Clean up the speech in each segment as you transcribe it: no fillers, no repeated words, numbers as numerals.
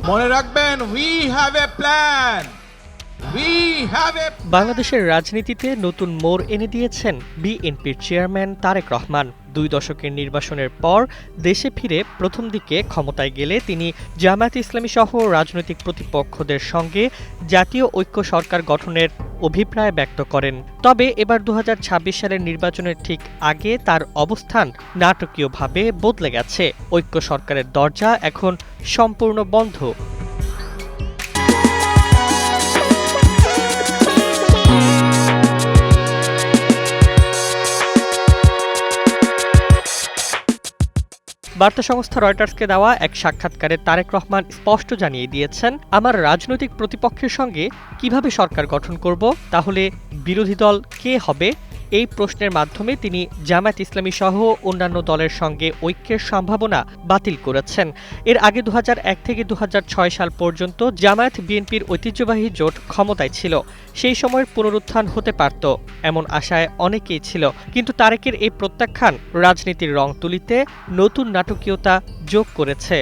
মনে রাখবেন, we have a plan. বাংলাদেশের রাজনীতিতে নতুন মোড় এনে দিয়েছেন বিএনপির চেয়ারম্যান তারেক রহমান। 2 দশকের নির্বাসনের পর দেশে ফিরে প্রথম দিকে ক্ষমতায় গেলে তিনি জামায়াত ইসলামী সহ রাজনৈতিক প্রতিপক্ষদের সঙ্গে জাতীয় ঐক্য সরকার গঠনের অভিপ্রায় ব্যক্ত করেন। তবে এবার 2026 সালের নির্বাচনের ঠিক আগে তার অবস্থান নাটকীয়ভাবে বদলে গেছে। ঐক্য সরকারের দরজা এখন সম্পূর্ণ বন্ধ। বার্তা সংস্থা রয়টার্সকে দেওয়া এক সাক্ষাৎকারে তারেক রহমান স্পষ্ট জানিয়ে দিয়েছেন, আমার রাজনৈতিক প্রতিপক্ষের সঙ্গে কিভাবে সরকার গঠন করব, তাহলে বিরোধী দল কে হবে? এই প্রশ্নের মাধ্যমে তিনি জামায়াত ইসলামী সহ অন্যান্য দলের সঙ্গে ঐক্যের সম্ভাবনা বাতিল করেছেন। এর আগে 2001 থেকে 2006 সাল পর্যন্ত জামায়াত বিএনপির ঐতিহ্যবাহী জোট ক্ষমতায় ছিল। সেই সময়ের পুনরুত্থান হতে পারত, এমন আশায় অনেকেই ছিল। কিন্তু তারেকের এই প্রত্যাখ্যান রাজনীতির রং তুলিতে নতুন নাটকীয়তা যোগ করেছে।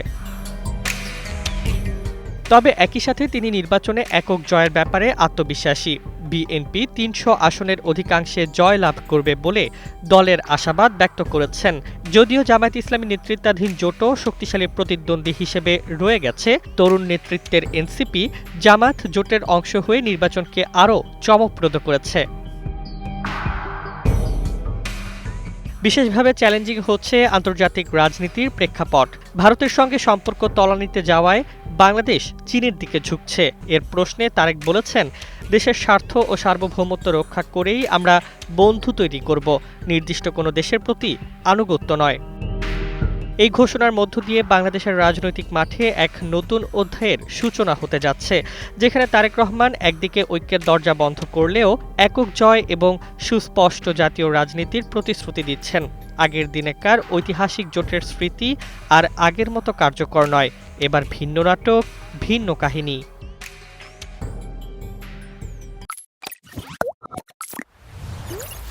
তবে একই সাথে তিনি নির্বাচনে একক জয়ের ব্যাপারে আত্মবিশ্বাসী। বিএনপি 300 আসনের অধিকাংশে জয় লাভ করবে বলে দলের আশাবাদ ব্যক্ত করেছেন। যদিও জামায়াত ইসলামী নেতৃত্বাধীন জোটও শক্তিশালী প্রতিদ্বন্দ্বী হিসেবে রয়ে গেছে, তরুণ নেতৃত্বের এনসিপি জামায়াত জোটের অংশ হয়ে নির্বাচনকে আরও চমকপ্রদ করেছে। বিশেষভাবে চ্যালেঞ্জিং হচ্ছে আন্তর্জাতিক রাজনীতির প্রেক্ষাপট। ভারতের সঙ্গে সম্পর্ক তলানিতে যাওয়ায় বাংলাদেশ চীনের দিকে ঝুঁকছে। এর প্রশ্নে তারেক বলেছেন, দেশের স্বার্থ ও সার্বভৌমত্ব রক্ষা করেই আমরা বন্ধু তৈরি করব, নির্দিষ্ট কোনো দেশের প্রতি আনুগত্য নয়। এই ঘোষণার মধ্য দিয়ে বাংলাদেশের রাজনৈতিক মাঠে এক নতুন অধ্যায়ের সূচনা হতে যাচ্ছে, যেখানে তারেক রহমান একদিকে ঐক্যের দরজা বন্ধ করলেও একক জয় এবং সুস্পষ্ট জাতীয় রাজনীতির প্রতিশ্রুতি দিচ্ছেন। আগের দিনেকার ঐতিহাসিক জোটের স্মৃতি আর আগের মতো কার্যকর নয়, এবার ভিন্ন নাটক, ভিন্ন কাহিনী।